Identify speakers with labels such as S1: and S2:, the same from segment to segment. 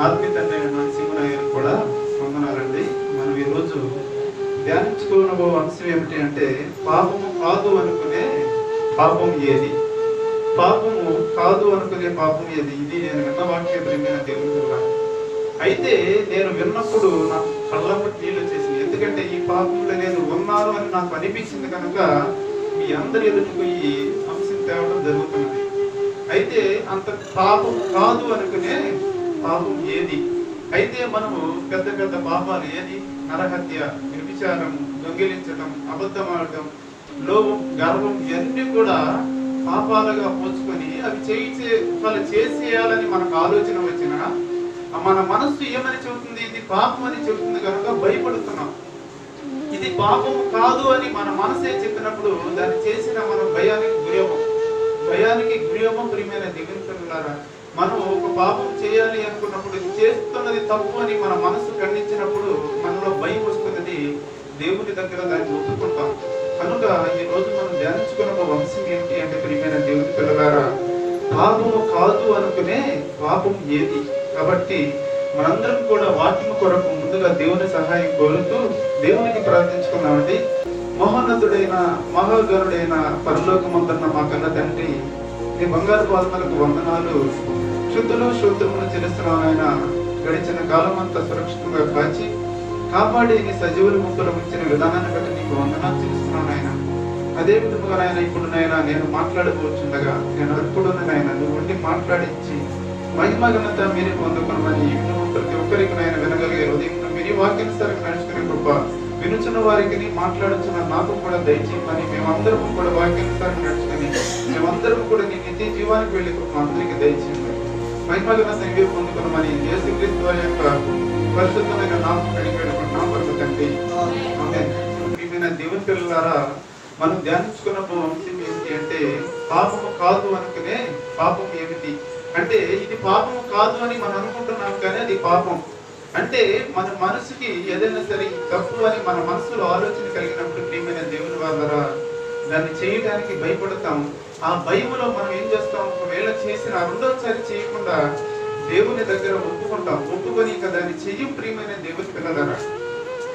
S1: ఆత్మీయ తండ్రి నరసింహయ్య గారు కూడా వందనాలండి. మనం ఈరోజు ధ్యానించుకున్న అంశం ఏమిటి అంటే పాపము కాదు అనుకునే పాపం ఏది? పాపము కాదు అనుకునే పాపం ఏది? ఇది నేను విన్న వాక్యమైన దేవుని వల్ల. అయితే నేను విన్నప్పుడు నాకు కళ్ళంబటి నీళ్ళు వచ్చేసింది. ఎందుకంటే ఈ పాపంలో నేను ఉన్నాను అని నాకు అనిపించింది కనుక మీ అందరి ఎదుటికి ఈ అంశం తేవడం జరుగుతున్నది. అయితే అంత పాపం కాదు అనుకునే పాపం ఏది? అయితే మనము పెద్ద పెద్ద పాపాలు ఏది? నరహత్య, వ్యభిచారం, దొంగిలించడం, అబద్ధమాడటం, లోభం, గర్వం ఇవన్నీ కూడా పాపాలుగా పోల్చుకొని అవి చేసేయాలని మనకు ఆలోచన వచ్చిన మన మనస్సు ఏమని చెబుతుంది? ఇది పాపం అని చెబుతుంది కనుక భయపడుతున్నాం. ఇది పాపం కాదు అని మన మనసే చెప్పినప్పుడు దాన్ని చేసిన మనం భయానికి గురియమం ప్రియమైన దిగుతున్నారా? మనం ఒక పాపం చేయాలి అనుకున్నప్పుడు ఇది చేస్తున్నది తప్పు అని మన మనసు ఖండించినప్పుడు మనలో భయం వస్తున్నది. దేవుని దగ్గర దాన్ని ఒప్పుకుంటాం. కనుక ఈ రోజు మనం ధ్యానించుకున్న వంశం ఏంటి అంటే ప్రియమైన దేవుని పిల్లలారా, పాపము కాదు అనుకునే పాపం ఏది? కాబట్టి మనందరం కూడా వాక్యం కొరకు ముందుగా దేవుని సహాయం కోరుతూ దేవునికి ప్రార్థించుకున్నామండి. మహోన్నతుడైన మహాగరుడైన పరలోకమందున్న మా కన్న తండ్రి, నీ బంగారు పాదములకు వందనాలు. శుద్ధులు శుద్ధములు చెల్లిస్తున్నాను ఆయన. గడిచిన కాలం అంతా సురక్షితంగా కాపాడి నీ సజీవుల ముక్కులు ఉంచిన విధానాన్ని బట్టి నీకు వందనాలు చెల్లిస్తున్నాను ఆయన. అదే విధముగా నాయన ఇప్పుడు నాయన నేను మాట్లాడబోచుండగా నేను అర్పుడున్న నాయన నువ్వు ఉండి మాట్లాడించి మహిమ ఘనత మీరే పొందుకున్నామని ప్రతి ఒక్కరికి నాయన వినగలిగే ఉదయం మీరు వాక్యానుసారంగా నడుచుకునే కృప, వినుచున్న వారికి మాట్లాడుచున్న నాకు కూడా దయచేయమని మేమందరం కూడా వాక్యానుసారంగా నడుచుకుని మేమందరం కూడా నీ నిత్య జీవానికి వెళ్ళి కృప అందరికీ దయచేయమని మహిమ ఘనత మీరే పొందుకున్నామని యేసుక్రీస్తు వారి యొక్క పరిశుద్ధమైన నామం అడిగి వేడుకుంటున్నాం పరమ తండ్రి. ఆమేన్. ప్రియమైన దేవుని పిల్లలారా, మనం ధ్యానించుకున్న అంశం ఏంటి అంటే పాపము కాదు అనుకునే పాపం ఏమిటి అంటే ఇది పాపము కాదు అని మనం అనుకుంటున్నాం కానీ అది పాపం. అంటే మన మనసుకి ఏదైనా సరే తప్పు అని మన మనసులో ఆలోచన కలిగినప్పుడు ప్రియమైన దేవుని వాళ్ళరా దాన్ని చేయడానికి భయపడతాం. ఆ భయములో మనం ఏం చేస్తాం? ఒకవేళ చేసిన రెండోసారి చేయకుండా దేవుని దగ్గర ఒప్పుకొని ఇంకా దాన్ని చెయ్యం ప్రియమైన దేవుని పిల్లలరా.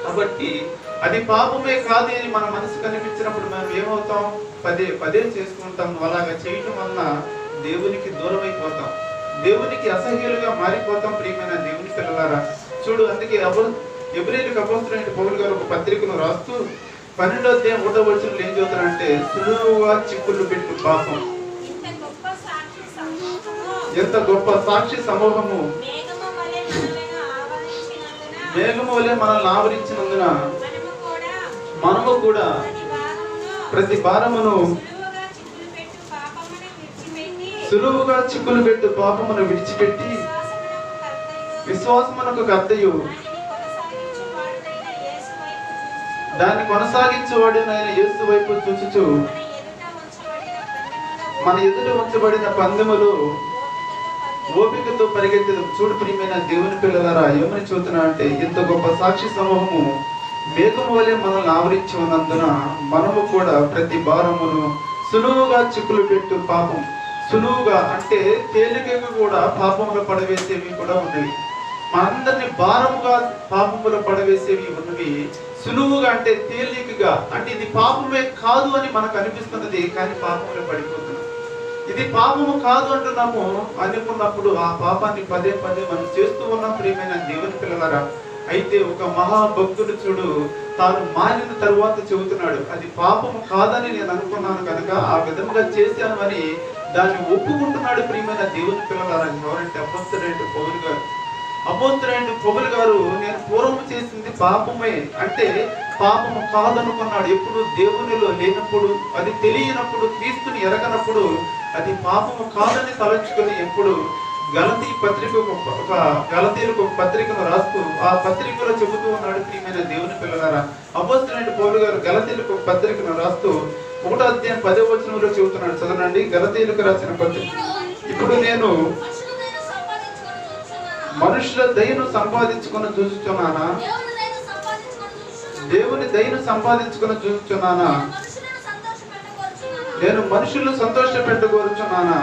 S1: కాబట్టి అది పాపమే కాదు అని మన మనసు కనిపించినప్పుడు మనం ఏమవుతాం? పదే చేసుకుంటాం. అలాగా చేయటం వలన దేవునికి దూరం అయిపోతాం, దేవునికి అసహ్యులుగా మారిపోతాం ప్రియమైన దేవుని పిల్లలారా. చూడు, అందుకే ఎబ్రేయులకు అపోస్తలుడైన పౌలు గారు ఒక పత్రికను రాస్తూ 12వ అధ్యాయం 1వ వచనంలో ఏం చెబుతారంటే సులువుగా చిక్కులు పెట్టు పాపం. ఎంత గొప్ప సాక్షి సమూహము మేఘము వలె మనల్ని ఆవరించినందున మనము కూడా ప్రతి భారమును సులువుగా చిక్కులు పెట్టు పాపమును విడిచిపెట్టి విశ్వాసమునకు కర్తయు దాన్ని కొనసాగించేవాడైన యేసు వైపు చూచుచు మన ఎదుట ఉంచబడిన పందెములు ఓపికతో పరిగెత్తడం. చూడు ప్రియమైన దేవుని పిల్లలారా, ఏమని చూస్తున్నా అంటే ఇంత గొప్ప సాక్షి సమూహము మేఘము వలె మనల్ని ఆవరించి ఉన్నందున మనము కూడా ప్రతి భారమును సులువుగా చిక్కులు పెట్టు పాపం. సులువుగా అంటే తేలికగా కూడా పాపములు పడవేసేవి కూడా ఉన్నవి. మనందరినీ భారముగా పాపములు పడవేసేవి ఉన్నవి. సులువుగా అంటే తేలికగా అంటే ఇది పాపమే కాదు అని మనకు అనిపిస్తున్నది, కానీ పాపములు పడిపోతున్నాం. ఇది పాపము కాదు అంటున్నాము అనుకున్నప్పుడు ఆ పాపాన్ని పదే మనం చేస్తూ ఉన్నాం ప్రియమైన దేవుని పిల్లలారా. అయితే ఒక మహాభక్తుడు చూడు, తాను మారిన తరువాత చెబుతున్నాడు అది పాపము కాదని నేను అనుకున్నాను కనుక ఆ విధంగా చేశాను అని దాన్ని ఒప్పుకుంటున్నాడు ప్రియమైన దేవుని పిల్లలారా. ఎవరంటే అపోస్తలుడైన పౌలు గారు నేను పూర్వము చేసింది పాపమే అంటే పాపము కాదనుకున్నాడు. ఎప్పుడు దేవునిలో లేనప్పుడు, అది తెలియనప్పుడు, క్రీస్తుని ఎరగనప్పుడు అది పాపము కాదని తలంచుకొని ఎప్పుడు గలతీయులకు ఒక పత్రికను రాస్తూ ఆ పత్రికలో చెబుతూ ఉన్నాడు ప్రియమైన దేవుని పిల్లలారా. అపోస్తలుడైన పౌలు గారు గలతీయులకు ఒక పత్రికను రాస్తూ 1వ అధ్యాయం 10వ వచనంలో చెబుతున్నాడు. చదవండి. గలతీయులకు రాసిన పత్రిక. ఇప్పుడు నేను మనుషుల దయను సంపాదించుకొని చూస్తున్నానా? దేవుని దయను సంపాదించుకొని చూస్తున్నానా? నేను మనుషులను సంతోష పెట్టకూరుచున్నానా?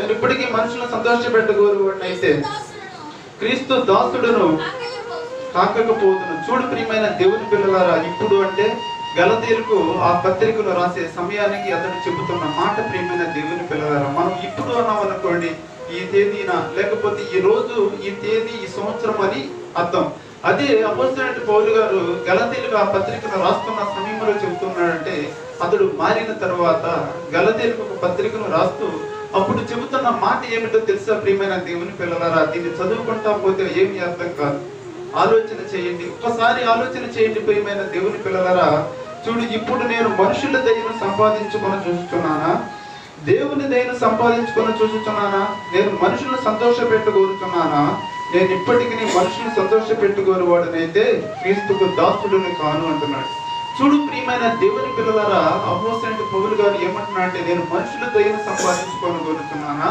S1: నేను ఇప్పటికీ మనుషులను సంతోషపెట్టగోరువాడిని అయితే క్రీస్తు దాసుడును కాకపోతును. చూడు ప్రియమైన దేవుని పిల్లలారా, ఇప్పుడు అంటే గలతీయులకు ఆ పత్రికను రాసే సమయానికి అతడు చెబుతున్న మాట ప్రియమైన దేవుని పిల్లలారా, మనం ఇప్పుడు అన్నాం అనుకోండి ఈ తేదీన, లేకపోతే ఈ రోజు, ఈ తేదీ, ఈ సంవత్సరం అని అర్థం. అదే అపోస్తలుడైన పౌలు గారు గలతీయులకు ఆ పత్రికను రాస్తున్న సమయంలో చెబుతున్నాడంటే అతడు మారిన తర్వాత గలతీయులకు ఒక పత్రికను రాస్తూ అప్పుడు చెబుతున్న మాట ఏమిటో తెలుసా ప్రియమైన దేవుని పిల్లలారా? దీన్ని చదువుకుంటా పోతే ఏమి అర్థం కాదు. ఆలోచన చేయండి, ఒక్కసారి ఆలోచన చేయండి ప్రియమైన దేవుని పిల్లలారా. చూడు, ఇప్పుడు నేను మనుషుల దయను సంపాదించుకొని చూస్తున్నానా, దేవుని దయను సంపాదించుకొని చూస్తున్నానా? నేను మనుషులను సంతోషపెట్టుకోరుతున్నానా? నేను ఇప్పటికీ మనుషులను సంతోషపెట్టుకోరువాడనైతే క్రీస్తుకు దాసుడుని కాను అంటున్నాడు. చూడు ప్రియమైన దేవుని పిల్లలారా, అపోస్తలుడైన పౌలు గారు ఏమంటున్నా అంటే నేను మనుషుల దయను సంపాదించుకొని కోరుతున్నానా,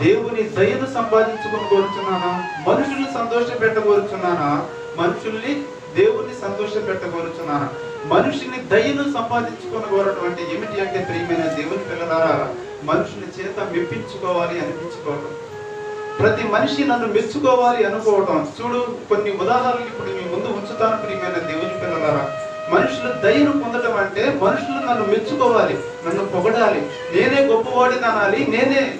S1: దేవుని దయను సంపాదించుకొని కోరుచున్నానా, మనుషుల్ని సంతోష పెట్టగోరుచున్నానా, మనుషుల్ని దేవుని సంతోష పెట్టగోరుచున్నానా? మనుషుని దయను సంపాదించుకొని కోరటం అంటే ఏమిటి అంటే ప్రియమైన దేవుని పిల్లలారా, మనుషుని చేత మెప్పించుకోవాలి అనిపించుకోవడం. ప్రతి మనిషి నన్ను మెచ్చుకోవాలి అనుకోవడం. చూడు, కొన్ని ఉదాహరణలు ఇప్పుడు మీ ముందు ఉంచుతాను ప్రియమైన దేవుని పిల్లలారా. మనుషుల దయను పొందడం అంటే మనుషులు నన్ను మెచ్చుకోవాలి, నన్ను పొగడాలి, నేనే గొప్పవాడిని అనాలి,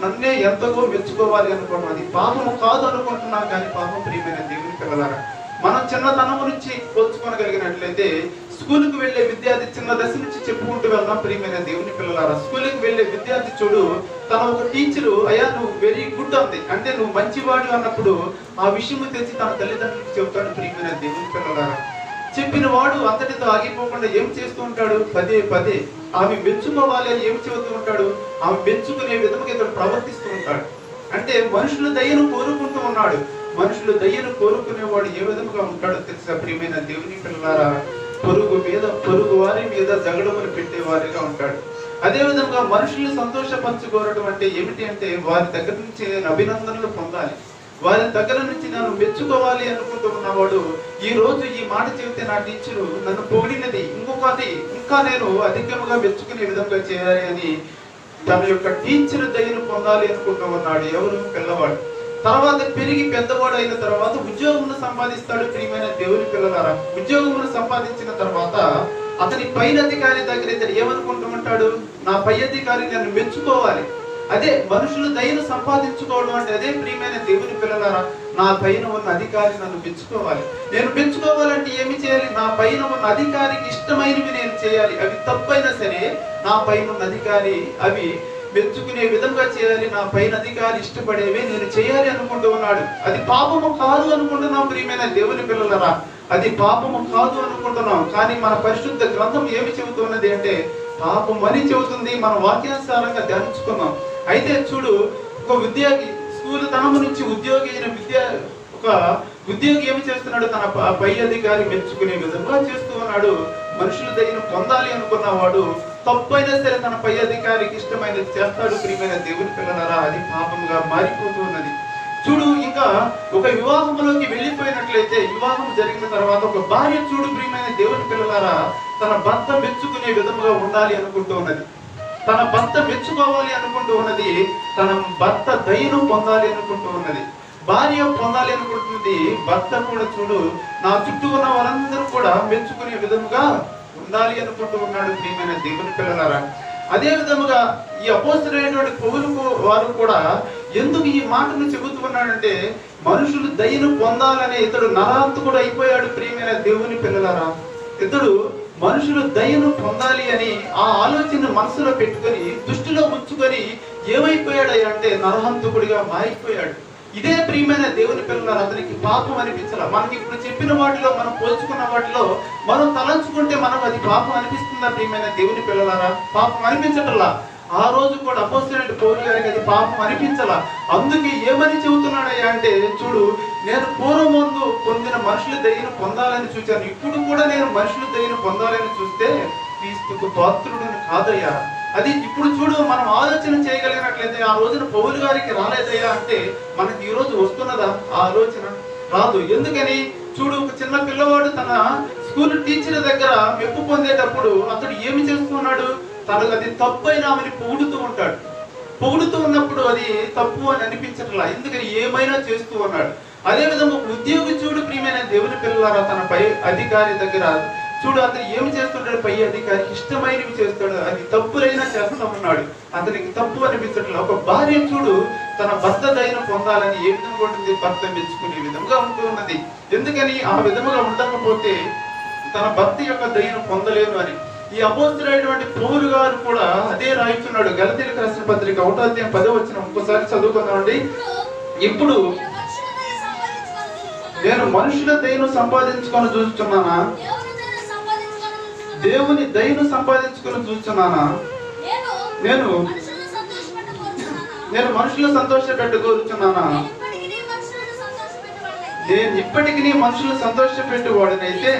S1: నన్నే ఎంతగో మెచ్చుకోవాలి అనుకోవడం. అది పాపము కాదు అనుకుంటున్నాం, కానీ పాపం ప్రియమైన దేవుని పిల్లలారా. మనం చిన్నతనం నుంచి పోల్చుకోగలిగినట్లయితే స్కూల్కి వెళ్ళే విద్యార్థి చిన్న దశ నుంచి చెప్పుకుంటూ వెళ్దాం ప్రియమైన దేవుని పిల్లలారా. స్కూల్కి వెళ్ళే విద్యార్థి చూడు, తన ఒక టీచరు అయ్యా నువ్వు వెరీ గుడ్ అంది అంటే నువ్వు మంచివాడు అన్నప్పుడు ఆ విషయం తెచ్చి తన తల్లిదండ్రులకు చెబుతాడు ప్రియమైన దేవుని పిల్లలారా. చెప్పిన వాడు అంతటితో ఆగిపోకుండా ఏం చేస్తూ ఉంటాడు, పదే పదే ఆమె మెచ్చుకోవాలి అని ఏం చెబుతూ ఉంటాడు, ఆమె మెచ్చుకునే విధంగా ఇతడు ప్రవర్తిస్తూ ఉంటాడు. అంటే మనుషుల దయను కోరుకుంటూ ఉన్నాడు. మనుషుల దయను కోరుకునేవాడు ఏ విధంగా ఉంటాడో తెలుసా ప్రియమైన దేవుని పిల్లలారా? పొరుగు వారి మీద జగడములు పెట్టేవారిగా ఉంటాడు. అదే విధంగా మనుషుల్ని సంతోషపరచుకోవడం అంటే ఏమిటి అంటే వారి దగ్గర నుంచి నేను అభినందనలు పొందాలి, వారి దగ్గర నుంచి నన్ను మెచ్చుకోవాలి అనుకుంటూ ఉన్నవాడు ఈ రోజు ఈ మాట చెబితే నా టీచరు నన్ను పొగిడినది ఇంకా నేను అధికంగా మెచ్చుకునే విధంగా చేయాలి అని తన యొక్క టీచర్ దయను పొందాలి అనుకుంటూ ఉన్నాడు. ఎవరు? పిల్లవాడు. తర్వాత పెరిగి పెద్దవాడు అయిన తర్వాత ఉద్యోగమును సంపాదిస్తాడు ప్రియమైన దేవుని పిల్లలారా. ఉద్యోగమును సంపాదించిన తర్వాత అతని పైన అధికారి దగ్గర ఇతడు ఏమనుకుంటూ ఉంటాడు, నా పై అధికారి నన్ను మెచ్చుకోవాలి. అదే మనుషులు దయను సంపాదించుకోవడం అంటే అదే ప్రియమైన దేవుని పిల్లలారా. నా పైన ఉన్న అధికారి నన్ను మెచ్చుకోవాలి. నేను మెచ్చుకోవాలంటే ఏమి చేయాలి? నా పైన ఉన్న అధికారికి ఇష్టమైనవి నేను చేయాలి. అవి తప్పైనా సరే నా పైన ఉన్న అధికారి అవి మెచ్చుకునే విధంగా చేయాలి. నా పైన అధికారి ఇష్టపడేవి నేను చేయాలి అనుకుంటూ ఉన్నాడు. అది పాపము కాదు అనుకుంటున్నాం ప్రియమైన దేవుని పిల్లలారా. అది పాపము కాదు అనుకుంటున్నాం, కానీ మన పరిశుద్ధ గ్రంథం ఏమి చెబుతున్నది అంటే పాపం అని చెబుతుంది. మన వాక్యానుసారంగా ధ్యానించుకున్నాం. అయితే చూడు, ఒక ఉద్యోగి స్కూల్ తనము నుంచి ఉద్యోగి అయిన ఒక ఉద్యోగి ఏమి చేస్తున్నాడు, తన పై అధికారి మెచ్చుకునే విధంగా చేస్తూ ఉన్నాడు. మనుషుల దయను పొందాలి అనుకున్నవాడు తప్పైనా సరే తన పై అధికారికి ఇష్టమైనది చేస్తాడు ప్రియమైన దేవుని పిల్లలారా. అది పాపంగా మారిపోతూ ఉన్నది. చూడు, ఇంకా ఒక వివాహంలోకి వెళ్ళిపోయినట్లయితే వివాహం జరిగిన తర్వాత ఒక భార్య చూడు ప్రియమైన దేవుని పిల్లలారా, తన భర్త మెచ్చుకునే విధముగా ఉండాలి అనుకుంటూ ఉన్నది. తన భర్త మెచ్చుకోవాలి అనుకుంటూ ఉన్నది. తన భర్త దయను పొందాలి అనుకుంటూ ఉన్నది. భార్య పొందాలి అనుకుంటుంది. భర్త కూడా చూడు, నా చుట్టూ ఉన్న వారందరూ కూడా మెచ్చుకునే విధముగా ఉండాలి అనుకుంటూ ఉన్నాడు ప్రియమైన దేవుని పిల్లలారా. అదే విధముగా ఈ అపోస్తలుడైనటువంటి పౌలు వారు కూడా ఎందుకు ఈ మాటను చెబుతూ ఉన్నాడంటే మనుషులు దయను పొందాలనే ఇతడు నరాంతకుడు అయిపోయాడు ప్రియమైన దేవుని పిల్లలారా. ఇతడు మనుషులు దయను పొందాలి అని ఆ ఆలోచన మనసులో పెట్టుకొని దృష్టిలో ఉంచుకొని ఏమైపోయాడు అంటే నరహంతకుడిగా మారిపోయాడు. ఇదే ప్రియమైన దేవుని పిల్లలారా, అతనికి పాపం అనిపించాల. మనకి ఇప్పుడు చెప్పిన వాటిలో మనం పోల్చుకున్న వాటిలో మనం తలంచుకుంటే మనకు అది పాపం అనిపిస్తుందా ప్రియమైన దేవుని పిల్లలారా? పాపం అనిపించటల్లా. ఆ రోజు కూడా అపోస్తలుడైన పౌలు గారికి అది పాపం అనిపించాల. అందుకే ఏమని చెబుతున్నాడయ్యా అంటే చూడు, నేను పూర్వమందు పొందిన మనుషుల దయను పొందాలని చూశాను, ఇప్పుడు కూడా నేను మనుషుల దయను పొందాలని చూస్తే క్రీస్తుకు పాత్రుడుని కాదయ్యా. అది ఇప్పుడు చూడు, మనం ఆలోచన చేయగలిగినట్లయితే ఆ రోజున పౌలు గారికి రాలేదయ్యా అంటే మనకి ఈ రోజు వస్తున్నదా ఆ ఆలోచన? రాదు. ఎందుకని? చూడు, ఒక చిన్న పిల్లవాడు తన స్కూల్ టీచర్ దగ్గర మెప్పు పొందేటప్పుడు అతడు ఏమి చేస్తున్నాడు? తనకు అది తప్పైన ఆమెను పొగుడుతూ ఉంటాడు. పొగుడుతూ ఉన్నప్పుడు అది తప్పు అని అనిపించట్లా, ఎందుకని ఏమైనా చేస్తూ ఉన్నాడు. అదే విధంగా ఒక ఉద్యోగి చూడు ప్రియమైన దేవుని పిల్లలారా, తన పై అధికారి దగ్గర చూడు అతను ఏమి చేస్తుంటాడు, పై అధికారికి ఇష్టమైనవి చేస్తాడు, అది తప్పులైనా చేస్తా ఉన్నాడు, అతనికి తప్పు అనిపించట్లేదు. ఒక భార్య చూడు తన భర్త దయన పొందాలని ఏ విధంగా ఉంటుంది, భర్త మెచ్చుకునే విధంగా ఉంటూ ఉన్నది. ఎందుకని ఆ విధముగా ఉండకపోతే తన భర్త యొక్క దయను పొందలేను అని. ఈ అపోస్తలుడైనటువంటి పౌలు గారు కూడా అదే రాయిస్తున్నాడు. గలతీయులకు రాసిన పత్రిక 1వ అధ్యాయం 10వ వచనం ఒక్కసారి చదువుకుందామండి. ఇప్పుడు నేను మనుషుల దయను సంపాదించుకొని చూస్తున్నానా, దేవుని దయను సంపాదించుకొని చూస్తున్నానా, నేను మనుషులు సంతోషపెట్టు కోరుచున్నానా, నేను ఇప్పటికీ మనుషులు సంతోషపెట్టువాడినైతే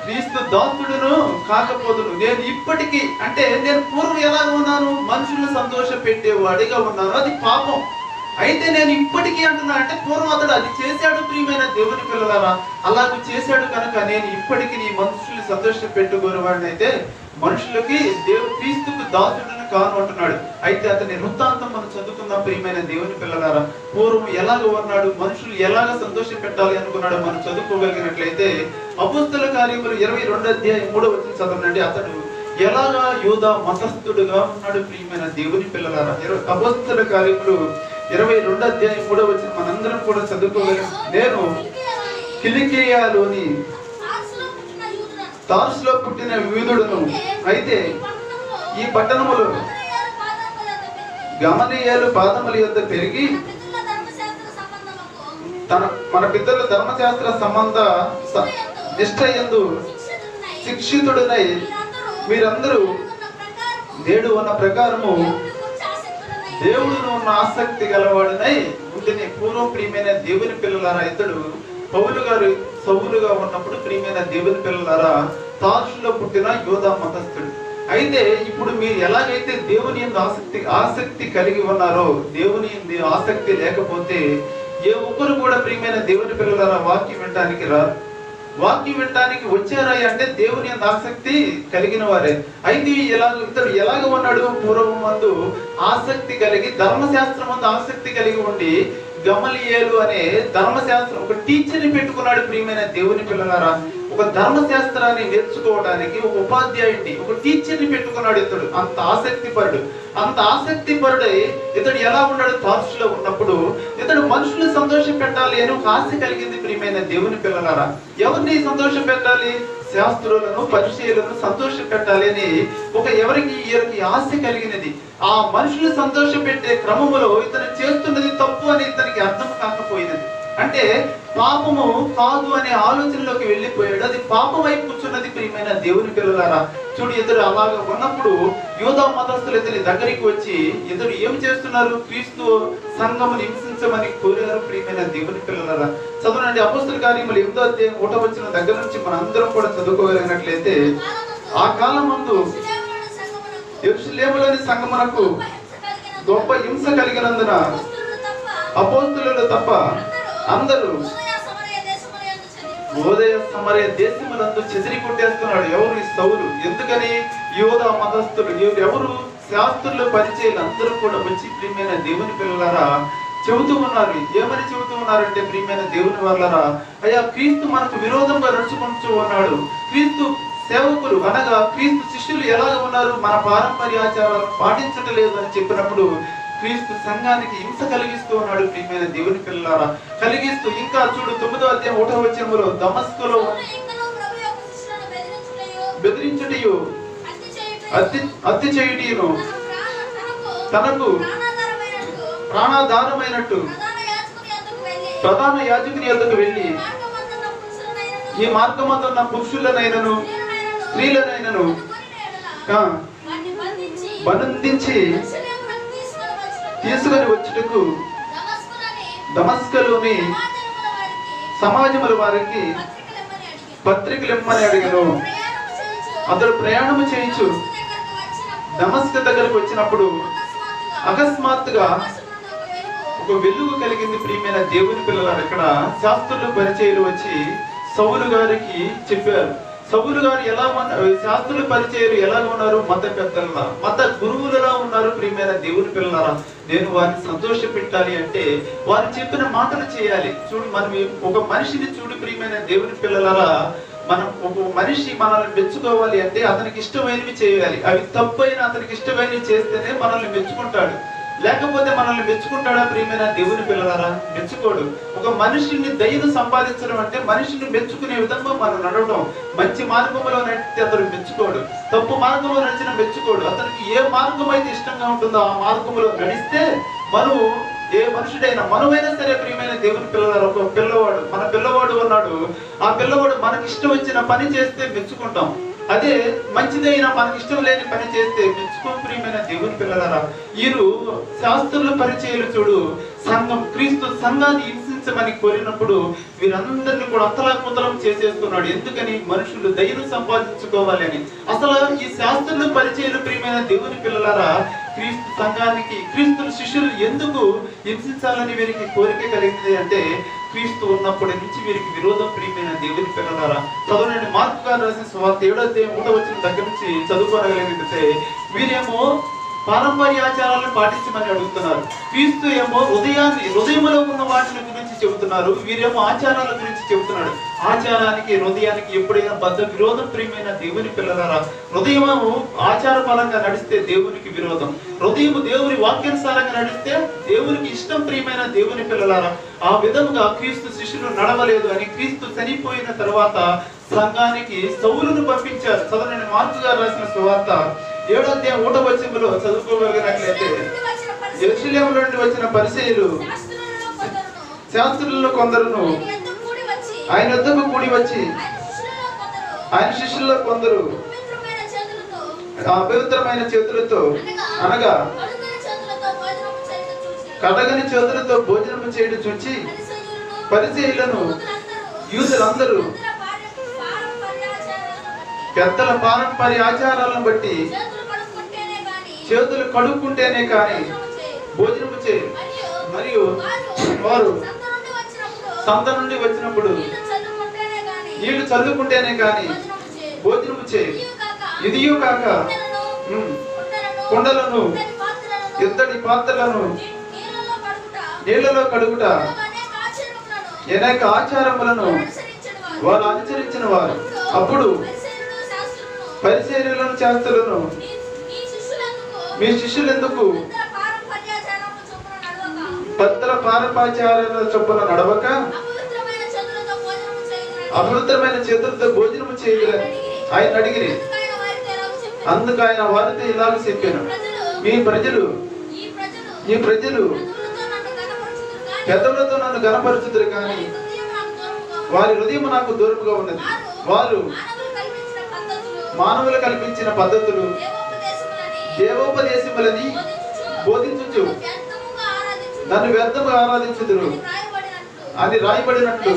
S1: క్రీస్తు దాసుడును కాకపోదును. నేను ఇప్పటికీ అంటే నేను పూర్వం ఎలాగ ఉన్నాను, మనుషులను సంతోష పెట్టేవాడిగా ఉన్నాను, అది పాపం. అయితే నేను ఇప్పటికీ అంటున్నా అంటే పూర్వం అతడు అది చేశాడు ప్రియమైన దేవుని పిల్లలారా, అలాగ చేశాడు కనుక నేను ఇప్పటికీ నీ మనుషులు సంతోష పెట్టుకోవాడిని అయితే మనుషులకి క్రీస్తుకు దాసుడును కాను అంటున్నాడు. అయితే అతని వృత్తాంతం మనం చదువుకుందాం ప్రియమైన దేవుని పిల్లలారా. పూర్వం ఎలాగ ఉన్నాడు, మనుషులు ఎలాగ సంతోష పెట్టాలి అనుకున్నాడు మనం చదువుకోగలిగినట్లయితే అపోస్తల కార్యములు 22వ అధ్యాయం 3వ వచనం చదవండి. అతడు ఎలాగా యూదా మతస్థుడుగా ఉన్నాడు ప్రియమైన దేవుని పిల్లలారా. అపోస్తల కార్యములు 22వ అధ్యాయం 3వ వచనం మనందరం కూడా చదువుకోగలం. నేను కిలికియాలోని తార్సులో పుట్టిన యూదుడును, అయితే ఈ పట్టణములో గమలీయేలు పాదముల యొద్ద పెరిగి మన పితరుల ధర్మశాస్త్ర సంబంధ నిష్ఠయందు శిక్షితుడునై మీరందరూ నేడు ఉన్న ప్రకారము దేవుడును ఉన్న ఆసక్తి గలవాడునై ఉంటేనే. పూర్వం ప్రియమైన దేవుని పిల్లలారా, ఇతడు పౌలు గారు సౌలుగా ఉన్నప్పుడు ప్రియమైన దేవుని పిల్లలారా తార్సులో పుట్టిన యూదా మతస్థుడు. అయితే ఇప్పుడు మీరు ఎలాగైతే దేవుని యందు ఆసక్తి కలిగి ఉన్నారో, దేవుని యందు ఆసక్తి లేకపోతే ఏ ఒక్కరు కూడా ప్రియమైన దేవుని పిల్లలారా వాక్యం వినడానికి రారు. వాక్యం వినడానికి వచ్చారా అంటే దేవుని యందు ఆసక్తి కలిగిన వారే. అయితే ఇతడు ఎలాగ ఉన్నాడు, పూర్వం మందు ఆసక్తి కలిగి ధర్మశాస్త్రం మందు ఆసక్తి కలిగి ఉండి గమలీయేలు అనే ధర్మశాస్త్రం ఒక టీచర్ని పెట్టుకున్నాడు ప్రియమైన దేవుని పిల్లలారా. ఒక ధర్మశాస్త్రాన్ని నేర్చుకోవడానికి ఒక ఉపాధ్యాయుడిని, ఒక టీచర్ని పెట్టుకున్నాడు. ఇతడు అంత ఆసక్తిపరుడై ఇతడు ఎలా ఉన్నాడు, తార్సులో ఉన్నప్పుడు ఇతడు మనుషులు సంతోష పెట్టాలి అని ఒక ఆశ కలిగింది ప్రియమైన దేవుని పిల్లలారా. ఎవరిని సంతోష పెట్టాలి, శాస్త్రులను పరిచయులను సంతోష పెట్టాలి అని ఎవరికి ఆశ కలిగినది. ఆ మనుషులు సంతోష పెట్టే క్రమములో ఇతను చేస్తున్నది తప్పు అని ఇతనికి అర్థం కాకపోయినది. అంటే పాపము కాదు అనే ఆలోచనలోకి వెళ్ళిపోయాడు. అది పాపం వైపు కూర్చున్నది ప్రియమైన దేవుని పిల్లలారా. చూడు, ఇతడు అలాగా ఉన్నప్పుడు యూదా మతస్థులు ఇతని దగ్గరికి వచ్చి ఇతడు ఏమి చేస్తున్నారు, క్రీస్తు సంఘమును హింసించమని కోరారు ప్రియమైన దేవుని పిల్లలారా. చదవనండి. అపోస్తల కార్యములు 8వ అధ్యాయం 1వ వచనం దగ్గర నుంచి మన అందరం కూడా చదువుకోగలిగినట్లయితే, ఆ కాలం ముందు యెరూషలేములోని సంఘమునకు గొప్ప హింస కలిగినందున అపోస్తలులు తప్ప అందరూ యూదయ సమరయ దేశములందు చెదిరి కొట్టేస్తున్నాడు. ఎవరు? ఈ సౌలు. ఎందుకని? యూదా మతస్థులు ఎవరు? శాస్త్రులు పరిచయాలు అందరూ కూడా వచ్చి ప్రియమైన దేవుని పిల్లలారా చెబుతూ ఉన్నారు. ఏమని చెబుతూ ఉన్నారంటే ప్రియమైన దేవుని వాళ్ళరా, అయ్యా క్రీస్తు మనకు విరోధంగా నడుచుకుంటూ ఉన్నాడు. క్రీస్తు సేవకులు అనగా క్రీస్తు శిష్యులు ఎలాగ ఉన్నారు, మన పారంపర్యాచారాలను పాటించట్లేదు అని చెప్పినప్పుడు క్రీస్తు సంఘానికి హింస కలిగిస్తూ ఉన్నాడు ప్రియమైన దేవుని పిల్లలారా. కలిగిస్తూ ఇంకా చూడు 9వ అధ్యాయం 1వ వచనములో దమస్కులో బెదిరించుటయు అత్తి చేయుటయును తనకు ప్రాణాధారమైనట్టు ప్రధాన యాజకుని యొద్దకు వెళ్ళి ఈ మార్గమందున్న పురుషులనైనను స్త్రీలనైనను బంధించి తీసుకొని వచ్చుటకు దమస్కులోని సమాజముల వారికి పత్రికలు ఇమ్మని అడిగాను. అతడు ప్రయాణము చేయించు దమస్కు దగ్గరకు వచ్చినప్పుడు అకస్మాత్తుగా ఒక వెలుగు కలిగింది ప్రియమైన దేవుని పిల్లలారు. ఇక్కడ శాస్త్రులు పరిచయులు వచ్చి సౌలు గారికి చెప్పారు. సౌలు గారు ఎలా ఉన్నారు, శాస్త్రుల పరిచయాలు ఎలా ఉన్నారు, మత పెద్దల మత గురువులలా ఉన్నారు. ప్రియమైన దేవుని పిల్లలారా, నేను వారిని సంతోష పెట్టాలి అంటే వారు చెప్పిన మాటలు చేయాలి. చూడు, మనం ఒక మనిషిని చూడు ప్రియమైన దేవుని పిల్లలారా, మనం ఒక మనిషి మనల్ని మెచ్చుకోవాలి అంటే అతనికి ఇష్టమైనవి చేయాలి. అవి తప్పైన అతనికి ఇష్టమైనవి చేస్తేనే మనల్ని మెచ్చుకుంటాడు. లేకపోతే మనల్ని మెచ్చుకుంటాడా ప్రియమైన దేవుని పిల్లలారా? మెచ్చుకోడు. ఒక మనిషిని దయను సంపాదించడం అంటే మనిషిని మెచ్చుకునే విధంగా మనం నడవడం. మంచి మార్గంలో నడిస్తే అతను మెచ్చుకోడు, తప్పు మార్గంలో నడిచిన మెచ్చుకోడు. అతనికి ఏ మార్గం అయితే ఇష్టంగా ఉంటుందో ఆ మార్గంలో నడిస్తే మనం, ఏ మనుషుడైనా మనమైనా సరే ప్రియమైన దేవుని పిల్లలారా, ఒక పిల్లవాడు, మన పిల్లవాడు ఉన్నాడు, ఆ పిల్లవాడు మనకి ఇష్టం వచ్చిన పని చేస్తే మెచ్చుకుంటాం. అదే మంచిదైనా మనకి ఇష్టం లేని పని చేస్తే మెచ్చుకో. ప్రియమైన దేవుని పిల్లలారా, వీరు శాస్త్రుల పరిచయాలు చూడు, సంఘం, క్రీస్తు సంఘాన్ని హింసించమని కోరినప్పుడు వీరందరినీ కూడా అతలాకుతలం చేసేస్తున్నాడు. ఎందుకని? మనుషులు దయను సంపాదించుకోవాలి అని. అసలు ఈ శాస్త్రుల పరిచయాలు ప్రియమైన దేవుని పిల్లలారా, క్రీస్తు సంఘానికి, క్రీస్తు శిష్యులు ఎందుకు హింసించాలని వీరికి కోరిక కలిగింది అంటే, క్రీస్తు ఉన్నప్పటి నుంచి వీరికి విరోధం. ప్రియమైన దేవుని పిల్లలారా, చదవనండి, మార్కు గారు రాసిన సువార్త 7వ అధ్యాయం 1వ వచనం దగ్గర నుంచి చదువుకోగలిగితే, వీరేమో పారంపర్య ఆచారాలను పాటించమని అడుగుతున్నారు. క్రీస్తు ఏమో హృదయంలో ఉన్న వాటిని గురించి చెబుతున్నారు, వీరేమో ఆచారాల గురించి చెబుతున్నాడు. ఆచారానికి హృదయానికి ఎప్పుడైనా బద్ద విరోధం. ప్రియమైన దేవుని పిల్లలారా, హృదయము ఆచార పరంగా నడిస్తే దేవునికి విరోధం, హృదయము దేవుని వాక్యానుసారంగా నడిస్తే దేవునికి ఇష్టం. ప్రియమైన దేవుని పిల్లలారా, ఆ విధంగా క్రీస్తు శిష్యులు నడవలేదు అని క్రీస్తు చనిపోయిన తర్వాత సంఘానికి సౌలును పంపించారు. చదవనండి, మార్కు గారు రాసిన సువార్త 7వ అధ్యాయం 1వ వచనంలో చదువుకోగలిగినట్లయితే, యెరూషలేము నుండి వచ్చిన పరిసయ్యులు శాస్త్రులలో కొందరును ఆయన వద్దకు కూడి వచ్చి ఆయన శిష్యుల్లో కొందరు అపవిత్రమైన చేతులతో, అనగా కడగని చేతులతో భోజనము చేయడం చూచి పరిసయ్యులను యూదులందరూ పెద్దల పారంపర్య ఆచారాలను బట్టి చేతులు కడుక్కుంటేనే కానీ భోజనము చేయరు. మరియు వారు సంత నుండి వచ్చినప్పుడు నీళ్లు చల్లుకుంటేనే కానీ భోజనము చేయరు. ఇదియూ కాక కుండలను, ఇత్తడి పాత్రలను నీళ్లలో కడుగుట అనేక ఆచారములను వారు అనుసరించిన వారు. అప్పుడు పరిచర్యలను శాస్త్రులను, మీ శిష్యులు ఎందుకు పెద్దల పారంపర్యాచారాల చొప్పున నడవక అపవిత్రమైన చేతులతో భోజనము చేయలేదని ఆయన అడిగిరి. అందుకు ఆయన వారితో ఇలాగ చెప్పాను, ఈ ప్రజలు పెద్దలతో నన్ను గణపరుచుదురు కానీ వారి హృదయం నాకు దూరముగా ఉన్నది. వారు మానవులు కల్పించిన పద్ధతులు, దేవోపదేశములని బోధించుచు నన్ను వ్యర్థముగా ఆరాధించుదురు అని రాయబడినట్లు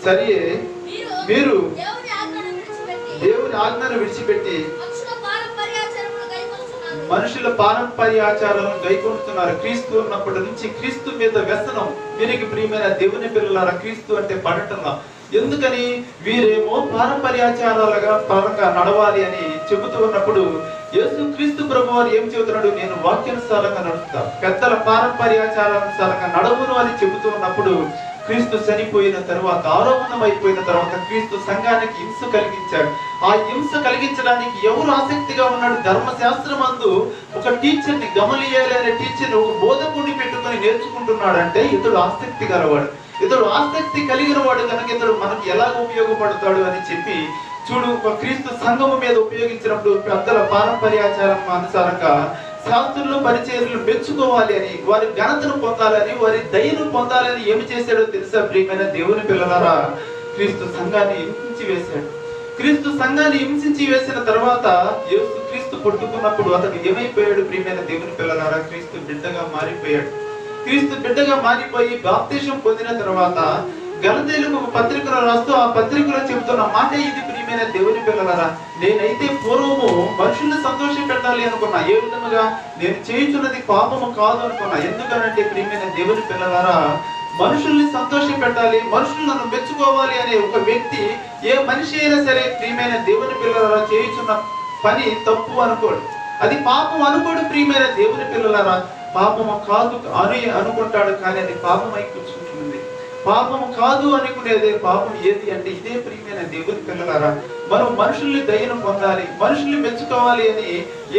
S1: సరియే, మీరు దేవుని ఆజ్ఞను విడిచిపెట్టి మనుషుల పారంపర్య ఆచారాలను గైకొంటున్నారు. క్రీస్తు ఉన్నప్పటి నుంచి క్రీస్తు మీద వ్యసనం వీరికి. ప్రియమైన దేవుని పిల్లలారా, క్రీస్తు అంటే పడటంలా. ఎందుకని? వీరేమో పారంపర్యాచారాలుగా పరంగా నడవాలి అని చెబుతూ ఉన్నప్పుడు యేసు క్రీస్తు ప్రభు వారు ఏం చెబుతున్నాడు? నేను వాక్యానుసారంగా నడుస్తా, పెద్దల పారంపర్యాచారానుసారంగా నడవును అని చెబుతూ ఉన్నప్పుడు క్రీస్తు చనిపోయిన తర్వాత, ఆరోహణం అయిపోయిన తర్వాత క్రీస్తు సంఘానికి హింస కలిగించాడు. ఆ హింస కలిగించడానికి ఎవరు ఆసక్తిగా ఉన్నాడు? ధర్మశాస్త్రమందు ఒక టీచర్ని, గమలీయేలు అనే టీచర్ని, ఒక బోధకుడిని పెట్టుకొని నేర్చుకుంటున్నాడు అంటే ఇతడు ఆసక్తి గలవాడు, ఇతడు ఆసక్తి కలిగిన వాడు కనుక ఇతడు మనకు ఎలా ఉపయోగపడతాడు అని చెప్పి చూడు, క్రీస్తు సంఘము మీద ఉపయోగించినప్పుడు పెద్దల పారంపర్యాచారం అనుసారంగా శాస్త్రులు పరిచర్యలు మెచ్చుకోవాలి అని, వారి ఘనతను పొందాలని, వారి దయను పొందాలని ఏమి చేశాడో తెలుసా? ప్రియమైన దేవుని పిల్లలారా, క్రీస్తు సంఘాన్ని హింసించి వేశాడు. క్రీస్తు సంఘాన్ని హింసించి వేసిన తర్వాత యేసు క్రీస్తు పుట్టుకున్నప్పుడు అతడు ఏమైపోయాడు? ప్రియమైన దేవుని పిల్లలారా, క్రీస్తు బిడ్డగా మారిపోయాడు. క్రీస్తు బిడ్డగా మారిపోయి బాప్తిజం పొందిన తర్వాత గలతీయులకు ఒక పత్రికలో రాస్తూ ఆ పత్రికలో చెబుతున్న మాట ఇది. ప్రియమైన దేవుని పిల్లలారా, నేనైతే పూర్వము మనుషుల్ని సంతోష పెట్టాలి అనుకున్నా, ఏ విధముగా నేను చేయుచున్నది పాపము కాదు అనుకున్నా. ఎందుకనంటే ప్రియమైన దేవుని పిల్లలారా, మనుషుల్ని సంతోష పెట్టాలి, మనుషులు నన్ను మెచ్చుకోవాలి అనే ఒక వ్యక్తి, ఏ మనిషి అయినా సరే ప్రియమైన దేవుని పిల్లలారా చేయుచున్న పని తప్పు అనుకోడు, అది పాపం అనుకోడు. ప్రియమైన దేవుని పిల్లలారా పాపము కాదు అని అనుకుంటాడు, కానీ అది పాపమై కూర్చుంటుంది. పాపము కాదు అనుకునేదే పాపం ఏది అంటే ఇదే. ప్రియమైన దేవుని పిల్లలారా మనం మనుషుల్ని దయను పొందాలి, మనుషుల్ని మెచ్చుకోవాలి అని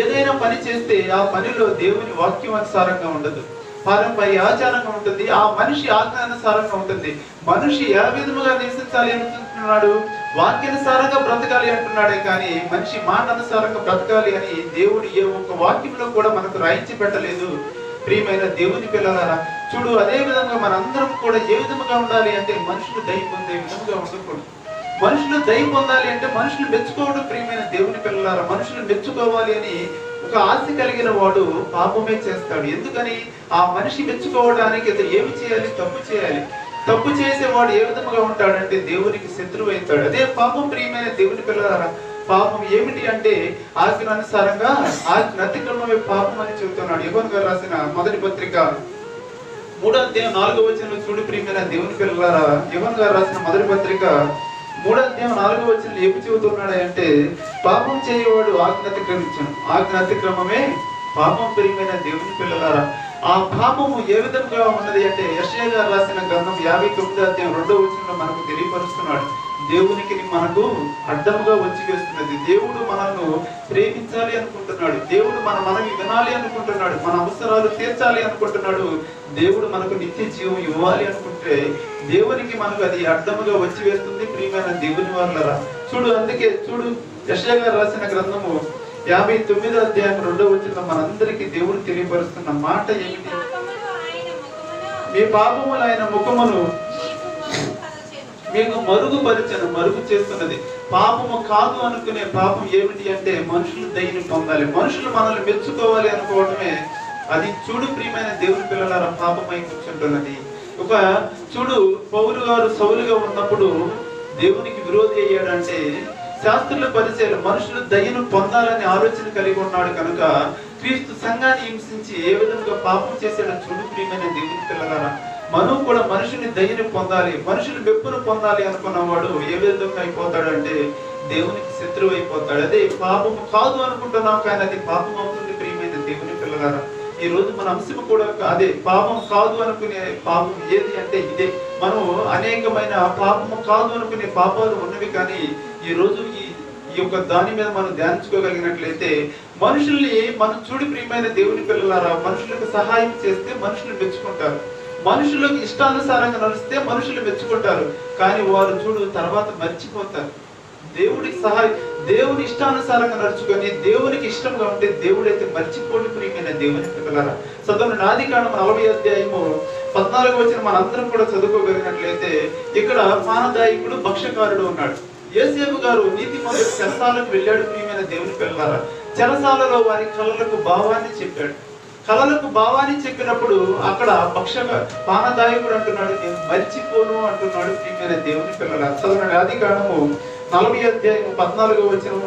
S1: ఏదైనా పని చేస్తే ఆ పనిలో దేవుని వాక్యం అనుసారంగా ఉండదు, పారంపర్య ఆచారంగా ఉంటుంది, ఆ మనిషి ఆజ్ఞానుసారంగా ఉంటుంది. మనిషి ఏ విధముగా నివసించాలి అనుకుంటున్నాడు, వాక్యానుసారంగా బ్రతకాలి అంటున్నాడే కానీ మనిషి మాట అనుసారంగా బ్రతకాలి అని దేవుడు ఏ ఒక్క వాక్యంలో కూడా మనకు రాయించి పెట్టలేదు. ప్రియమైన దేవుని పిల్లలారా చూడు, అదే విధంగా మనందరం కూడా ఏ విధముగా ఉండాలి అంటే మనుషులు దయ పొందే విధముగా ఉండకూడదు. మనుషులు దయ పొందాలి అంటే మనుషులు మెచ్చుకోవడం. ప్రియమైన దేవుని పిల్లలారా మనుషులు మెచ్చుకోవాలి అని ఒక ఆశ కలిగిన వాడు పాపమే చేస్తాడు. ఎందుకని? ఆ మనిషి మెచ్చుకోవడానికి ఏమి చేయాలి? తప్పు చేయాలి. తప్పు చేసేవాడు ఏ విధముగా ఉంటాడంటే దేవునికి శత్రువు అవుతాడు. అదే పాపం. ప్రియమైన దేవుని పిల్లలారా పాపం ఏమిటి అంటే ఆజ్ఞ అనుసారంగా ఆజ్ఞ అతిక్రమమే పాపం అని చెబుతున్నాడు. యోహాను గారు రాసిన మొదటి పత్రిక 3వ అధ్యాయం 4వ వచనంలో చూడు ప్రియమైన దేవుని పిల్లలారా, యోహాను గారు రాసిన మొదటి పత్రిక 3వ అధ్యాయం 4వ వచనంలో ఏమి చెబుతున్నాడు అంటే పాపం చేయవాడు ఆజ్ఞ అతిక్రమించను, ఆజ్ఞ అతిక్రమమే పాపం. ప్రియమైన దేవుని పిల్లలారా ఆ పాపము ఏ విధంగా ఉన్నది అంటే యెషయా గారు రాసిన గ్రంథం 59వ అధ్యాయం 2వ వచనంలో మనకు తెలియపరుస్తున్నాడు. దేవునికి మనకు అడ్డముగా వచ్చి వేస్తున్నది. దేవుడు మనల్ని ప్రేమించాలి అనుకుంటున్నాడు, దేవుడు మనవి వినాలి అనుకుంటున్నాడు, మన అవసరాలు తీర్చాలి అనుకుంటున్నాడు, దేవుడు మనకు నిత్య జీవం ఇవ్వాలి అనుకుంటే దేవునికి మనకు అది అడ్డముగా వచ్చి వేస్తుంది. ప్రియమైన దేవుని వాళ్ళరా చూడు, అందుకే చూడు యెషయా గారు రాసిన గ్రంథము 59వ అధ్యాయం 2వ వచనంలో మనందరికీ దేవుడు తెలియపరుస్తున్న మాట ఏమిటి? మీ పాపములు ఆయన ముఖమును మీకు మరుగుపరిచను, మరుగు చేస్తున్నది. పాపము కాదు అనుకునే పాపం ఏమిటి అంటే మనుషులు దయని పొందాలి, మనుషులు మనల్ని మెచ్చుకోవాలి అనుకోవడమే అది. చూడు ప్రియమైన దేవుని పిల్లలారా పాపమై కూర్చుంటున్నది. ఒక చూడు పౌలు గారు సౌలుగా ఉన్నప్పుడు దేవునికి విరోధి అయ్యాడంటే శాస్త్రుల పరిచయాలు మనుషులు దయను పొందాలని ఆలోచన కలిగి ఉన్నాడు కనుక క్రీస్తు సంఘాన్ని హింసించి ఏ విధంగా పాపం చేశాడో చూడు ప్రియమైన దేవుని పిల్లలారా మనం కూడా మనుషుని దయని పొందాలి, మనుషులు మెప్పును పొందాలి అనుకున్నవాడు ఏ విధంగా అయిపోతాడు అంటే దేవునికి శత్రువు అయిపోతాడు. అదే పాపము కాదు అనుకుంటున్నాం కానీ అది పాపం అవుతుంది. ప్రియమైన దేవుని పిల్లలారా ఈ రోజు మన అంశం కూడా అదే, పాపం కాదు అనుకునే పాపం ఏది అంటే ఇదే. మనం అనేకమైన పాపము కాదు అనుకునే పాపాలు ఉన్నవి, కానీ ఈ రోజు ఈ యొక్క దాని మీద మనం ధ్యానించుకోగలిగినట్లయితే మనుషుల్ని మనం చూడు ప్రియమైన దేవుని పిల్లలారా మనుషులకు సహాయం చేస్తే మనుషులు మెచ్చుకుంటారు, మనుషులకు ఇష్టానుసారంగా నడిస్తే మనుషులు మెచ్చుకుంటారు, కానీ వారు చూడు తర్వాత మర్చిపోతారు. దేవుడికి దేవుని ఇష్టానుసారంగా నడుచుకొని దేవునికి ఇష్టంగా ఉంటే దేవుడైతే మర్చిపోండి. ప్రియమైన దేవుని పిల్లలారా చదవండి ఆదికాండం 40వ అధ్యాయము 14వ వచనం మనందరం కూడా చదువుకోగలిగినట్లయితే ఇక్కడ పానదాయకుడు భక్షకారుడు ఉన్నాడు. యోసేపు గారు నీతిమంతుడు చెరసాలకు వెళ్ళాడు. ప్రియమైన దేవుని పిల్లలారా చెరసాలలో వారి కళలకు భావాన్ని చెప్పాడు. కళలకు భావాన్ని చెప్పినప్పుడు అక్కడ పానదాయకుడు అంటున్నాడు నేను మర్చిపోను అంటున్నాడు. ప్రియమైన దేవుని పిల్లలారా చదవండి ఆదికాండము 40వ అధ్యాయం 14వ వచనం.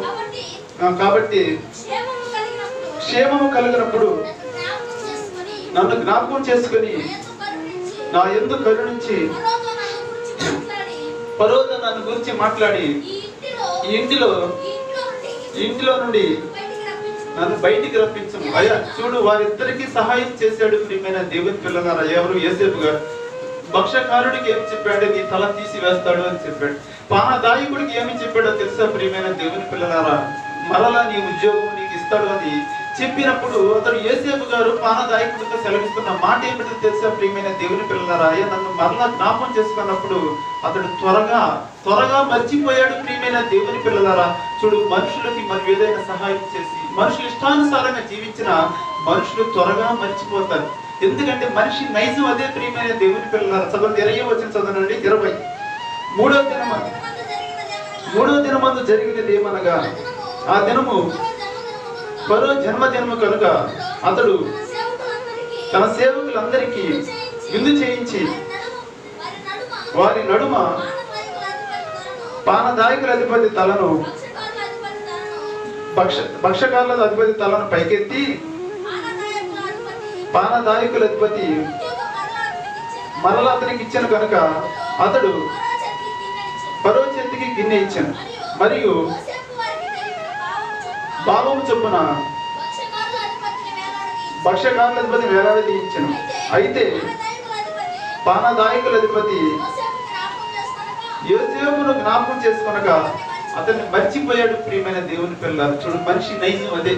S1: కాబట్టి క్షేమము కలిగినప్పుడు నన్ను జ్ఞాపకం చేసుకుని నా యందు కరుణించి ఫరోతో నన్ను గురించి మాట్లాడి ఈ ఇంటిలో నుండి నన్ను బయటికి రప్పించము. అయ్యా చూడు వారిద్దరికి సహాయం చేశాడు. ప్రియమైన దేవుని పిల్లలారా ఎవరు? యోసేపు గారు. భక్షకారుడికి ఏమి చెప్పాడు? నీ తల తీసి వేస్తాడు అని చెప్పాడు. పానదాయకుడికి ఏమి చెప్పాడో తెలుసా? ప్రియమైన దేవుని పిల్లలారా మరలా నీ ఉద్యోగం నీకు ఇస్తాడు అని చెప్పినప్పుడు అతడు యోసేపు గారు పానదాయకుడితో సెలవిస్తున్న మాట ఏమిటో తెలుసా? ప్రియమైన దేవుని పిల్లలారా అయ్యా నన్ను మరలా జ్ఞాపకం చేసుకున్నప్పుడు అతడు త్వరగా మర్చిపోయాడు. ప్రియమైన దేవుని పిల్లలారా చూడు మనుషులకి మరి ఏదైనా సహాయం చేసి మనుషులు ఇష్టానుసారంగా జీవించిన మనుషులు త్వరగా మర్చిపోతారు. ఎందుకంటే మనిషి నైజం అదే. ప్రియమైన దేవుని పిల్లలారా చదవండి 20వ వచనం చదవండి. 20 మూడవ దినమందు జరిగినది ఏమనగా ఆ దినము ఫరో జన్మదినము కనుక అతడు తన సేవకులందరికీ విందు చేయించి వారి నడుమ పానదాయకుల అధిపతి తలను భక్షకారుల అధిపతి తలను పైకెత్తి పానదాయకుల అధిపతి మరలా అతనికి ఇచ్చాను కనుక అతడు ఫరో చేతికి గిన్నె ఇచ్చాను. మరియు భావము చొప్పున భక్ష్యకారుల అధిపతి వేలాడది ఇచ్చాను. అయితే పానదాయకుల అధిపతి యోసేపును జ్ఞాపకం చేసుకొనక అతన్ని మర్చిపోయాడు. ప్రియమైన దేవుని పిల్లలు, చూడు మనిషి నైజం అదే.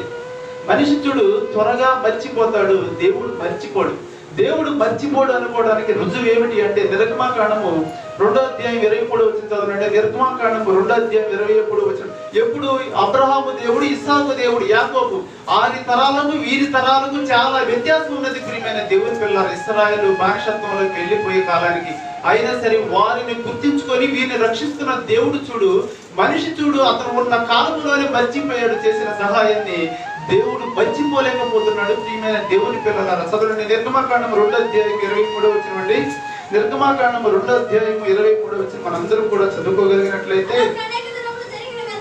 S1: మనిషి చూడు త్వరగా మర్చిపోతాడు, దేవుడు మర్చిపోడు. దేవుడు మర్చిపోడు అనుకోవడానికి రుజువు ఏమిటి అంటే నిర్గమాకాండము 2వ అధ్యాయం 23వ వచనం చదవండి. నిర్గమాకాండము 2వ అధ్యాయం 23వ వచనం. ఎప్పుడు అబ్రహాము దేవుడు, ఇస్సాకు దేవుడు, యాకోబు ఆరి తరాలకు వీరి తరాలకు చాలా వ్యత్యాసం ఉన్నది. ప్రియమైన దేవుని పిల్లలు, ఇశ్రాయేలు బానిసత్వంలోకి వెళ్ళిపోయే కాలానికి అయినా సరే వారిని గుర్తించుకొని వీరిని రక్షిస్తున్న దేవుడు చూడు, మనిషి చూడు అతను ఉన్న కాలంలోనే మర్చిపోయాడు చేసిన సహాయాన్ని. దేవుడు మర్చిపోలేకపోతున్నాడు. ప్రియమైన దేవుని పిల్లలారా చదవండి. నిర్గమాకాండం 2వ అధ్యాయం 23వ వచనం అండి. నిర్గమాకాండం 2వ అధ్యాయం 23వ వచనం మనందరం కూడా చదువుకోగలిగినట్లయితే,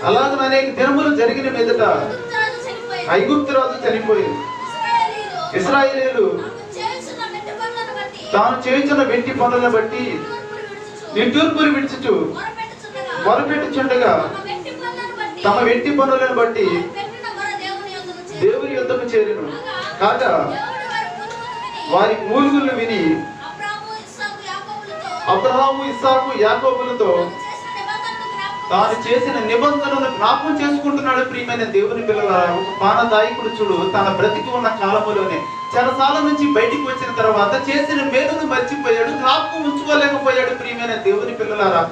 S1: అలాగే అనేక దినములు జరిగిన మీదట ఐగుప్తు రాజు చనిపోయింది. ఇశ్రాయేలీయులు తాను చేయుచున్న వెంటి పనులను బట్టి నిట్టూర్పులు విడిచుచు మొరపెట్టుచుండగా తమ వెంటి పనులను బట్టి దేవుని యుద్ధము చేరిను. కాగా వారి మూలుగులను విని అబ్రహాము, ఇస్సాకు, యాకోబులతో తాను చేసిన నిబంధనను జ్ఞాపకం చేసుకుంటున్నాడు. ప్రియమైన దేవుని పిల్లలారా, ఒక పానదాయకుడు చూడు తన బ్రతికి ఉన్న కాలములోనే చెరసాల నుంచి బయటికి వచ్చిన తర్వాత చేసిన మేలును మర్చిపోయాడు, జ్ఞాపకం ఉంచుకోలేకపోయాడు. ప్రియమైన దేవుని పిల్లలారా,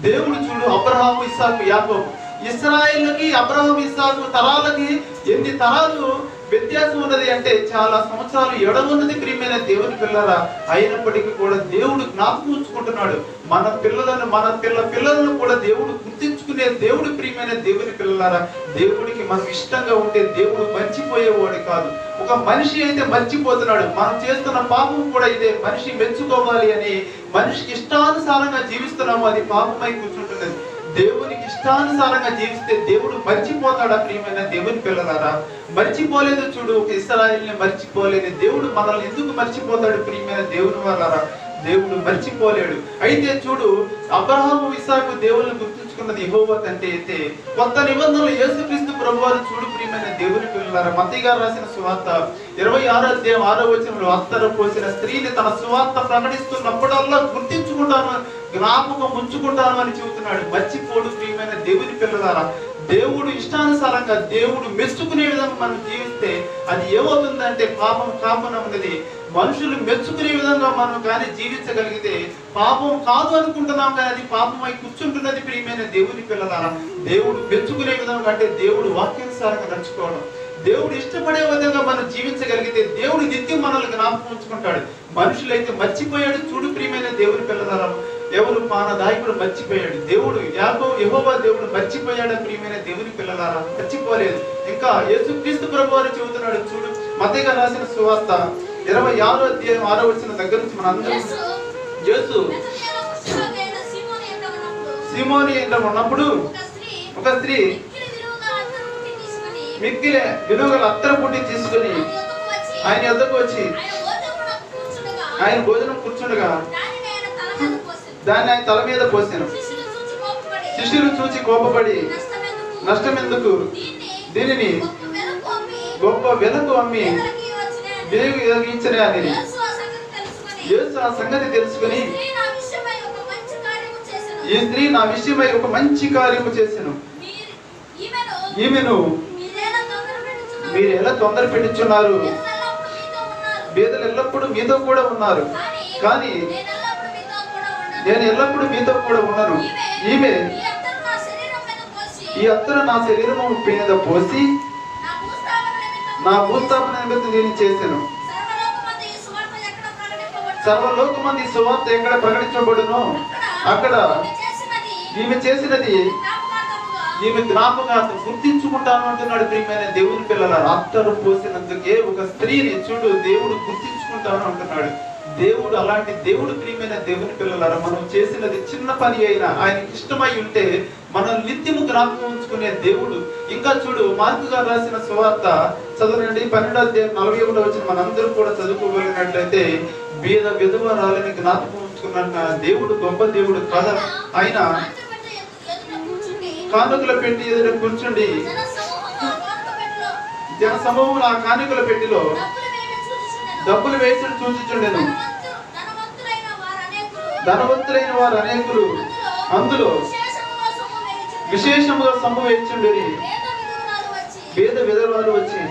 S1: దేవుడు చూడు అబ్రహాము, ఇస్సాకు, యాకోబు, ఇశ్రాయేలుకి అబ్రహాము, ఇస్సాకు తరాలకి ఎన్ని తరాలు వ్యత్యాసం ఉన్నది అంటే చాలా సంవత్సరాలు ఎడవున్నది. ప్రియమైన దేవుని పిల్లరా, అయినప్పటికీ కూడా దేవుడు జ్ఞాపకం ఉంచుకుంటున్నాడు. మన పిల్లలను కూడా దేవుడు గుర్తించుకునే దేవుడు. ప్రియమైన దేవుని పిల్లలారా, దేవుడికి మనం ఇష్టంగా ఉంటే దేవుడు మర్చిపోయేవాడు కాదు. ఒక మనిషి అయితే మర్చిపోతున్నాడు. మనం చేస్తున్న పాపం కూడా ఇదే, మనిషి మెచ్చుకోవాలి అని మనిషికి ఇష్టానుసారంగా జీవిస్తున్నాము, అది పాపమై కూర్చుంటున్నది. దేవునికి ఇష్టానుసారంగా జీవిస్తే దేవుడు మర్చిపోతాడా? ప్రియమైన దేవుని పిల్లలారా, మర్చిపోలేదు. చూడు ఒక ఇశ్రాయేలుని మర్చిపోలేదు దేవుడు, మనల్ని ఎందుకు మర్చిపోతాడు? ప్రియమైన దేవుని వాళ్ళారా, దేవుడు మర్చిపోలేడు. అయితే చూడు అబ్రహాము, ఇస్సాకు దేవుళ్ళని గుర్తుంచుకున్నది యెహోవా తండ్రి అయితే, కొత్త నిబంధనలు యేసుక్రీస్తు ప్రభువారు చూడు. ప్రియమైన దేవుని పిల్లలారా, మత్తయి గారు రాసిన సువార్త 26వ అధ్యాయం 6వ వచనంలో అత్తరు పోసిన స్త్రీని తన సువార్త ప్రకటిస్తున్నప్పుడల్లా గుర్తించుకుంటాను, జ్ఞాపకం ఉంచుకుంటాను అని చెబుతున్నాడు. మర్చిపోడు. ప్రియమైన దేవుని పిల్లలారా, దేవుడు ఇష్టానుసారంగా దేవుడు మెచ్చుకునే విధంగా మనం జీవిస్తే అది ఏమవుతుందంటే పాపం కాపునది. మనుషులు మెచ్చుకునే విధంగా మనం కానీ జీవించగలిగితే పాపం కాదు అనుకుంటున్నాం కానీ అది పాపమై కూర్చుంటున్నది. ప్రియమైన దేవుని పిల్లలారా, దేవుడు మెచ్చుకునే విధంగా అంటే దేవుడు వాక్యానుసారంగా నడుచుకోవడం, దేవుడు ఇష్టపడే విధంగా మనం జీవించగలిగితే దేవుడు నిత్యం మనల్ని జ్ఞాపకం ఉంచుకుంటాడు. మనుషులైతే మర్చిపోయాడు. చూడు ప్రియమైన దేవుని పిల్లలారా, ఎవరు పానదాయకుడు మర్చిపోయాడు, దేవుడు యెహోవా దేవుడు మర్చిపోయాడు. ప్రియమైన దేవుని పిల్లలారా, మర్చిపోలేదు. ఇంకా యేసుక్రీస్తు ప్రభువారు చెబుతున్నాడు. చూడు మత్తయి గారు రాసిన సువార్త 26వ అధ్యాయం 6వ వచనం దగ్గర నుంచి మన అందరం, యేసు సీమోని ఉన్నప్పుడు ఒక స్త్రీ మిక్కిలే విలువగల అత్తర పుట్టి తీసుకుని ఆయన వద్దకు వచ్చి ఆయన భోజనం కూర్చుండగా దాన్ని ఆయన తల మీద పోసాను. శిష్యులు చూచి కోపపడి నష్టమెందుకు, దీనిని గొప్ప వెలకు అమ్మి వినియోగించని అని యేసు ఆ సంగతి తెలుసుకుని, ఈ స్త్రీ నా విషయమై ఒక మంచి కార్యము చేసెను, ఈమెను మీరు ఎలా తొందర పెట్టుచున్నారు, బీదలు ఎల్లప్పుడూ మీతో కూడా ఉన్నారు, కానీ నేను ఎల్లప్పుడూ మీతో కూడా ఉన్నాను. ఈమె ఈ అత్తరు నా శరీరము మీద పోసి నా భూస్థాపన నిమిత్తం దీన్ని చేశాను. సర్వలోకమంది ఈ సువార్త ఎక్కడ ప్రకటించబడునో అక్కడ ఈమె చేసినది ఈమె జ్ఞాపకార్థం గుర్తించుకుంటాను అంటున్నాడు. ప్రియమైన దేవుని పిల్లల, అత్తరు పోసినందుకే ఒక స్త్రీని చూడు దేవుడు గుర్తించుకుంటాను అంటున్నాడు. దేవుడు అలాంటి దేవుడు. ప్రియమైన దేవుని పిల్లలారా, మనం చేసినది చిన్న పని అయినా ఆయనకి ఇష్టమై ఉంటే మనం నిత్యము జ్ఞాపకం ఉంచుకునే దేవుడు. ఇంకా చూడు మార్కు గారు రాసిన సువార్త చదవండి 12వ అధ్యాయం 41వ వచనం మనందరూ కూడా చదువుకోగలిగినట్లయితే, బీద విధవరాలని జ్ఞాపకం తీసుకున్న దేవుడు గొప్ప దేవుడు కదా. ఆయన కానుకల పెట్టి ఎదుట కూర్చుండి జన సమూహంలో ఆ కానుకల పెట్టిలో డబ్బులు వేసి చూచుచుండెను. ధనవంతులైన వారు అనేకులు అందులో విశేషముగా సొమ్ము వేయించుండేది. పేద విధవరాలు వచ్చి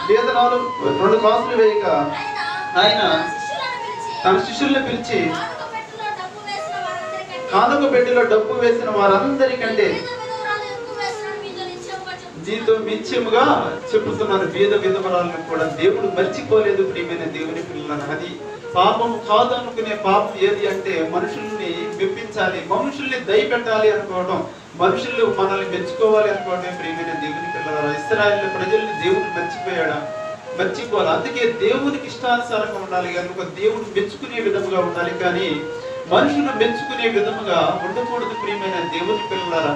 S1: వేదనాలు 2 కాసులు వేయక ఆయన తన శిష్యుల్ని పిలిచి కానుక పెట్టిలో డబ్బు వేసిన వారందరికంటే జీతో మిత్యముగా చెప్పుతున్నారు. పేద విధవరాలను కూడా దేవుడు మర్చిపోలేదు. ప్రియమైన దేవుని పిల్లలను, అది పాపం కాదు అనుకునే పాపం ఏది అంటే మనుషుల్ని మెప్పించాలి, మనుషుల్ని దయపెట్టాలి అనుకోవడం, మనుషులు మనల్ని మెచ్చుకోవాలి అనుకోవడం. ప్రియమైన దేవుని పిల్లల, ఇశ్రాయేలు ప్రజల్ని దేవుడు మర్చిపోవాలి. అందుకే దేవునికి ఇష్టానుసారంగా ఉండాలి కనుక దేవుడు మెచ్చుకునే విధముగా ఉండాలి, కానీ మనుషులు మెచ్చుకునే విధముగా ఉండకూడదు. ప్రియమైన దేవుని పిల్లలారా,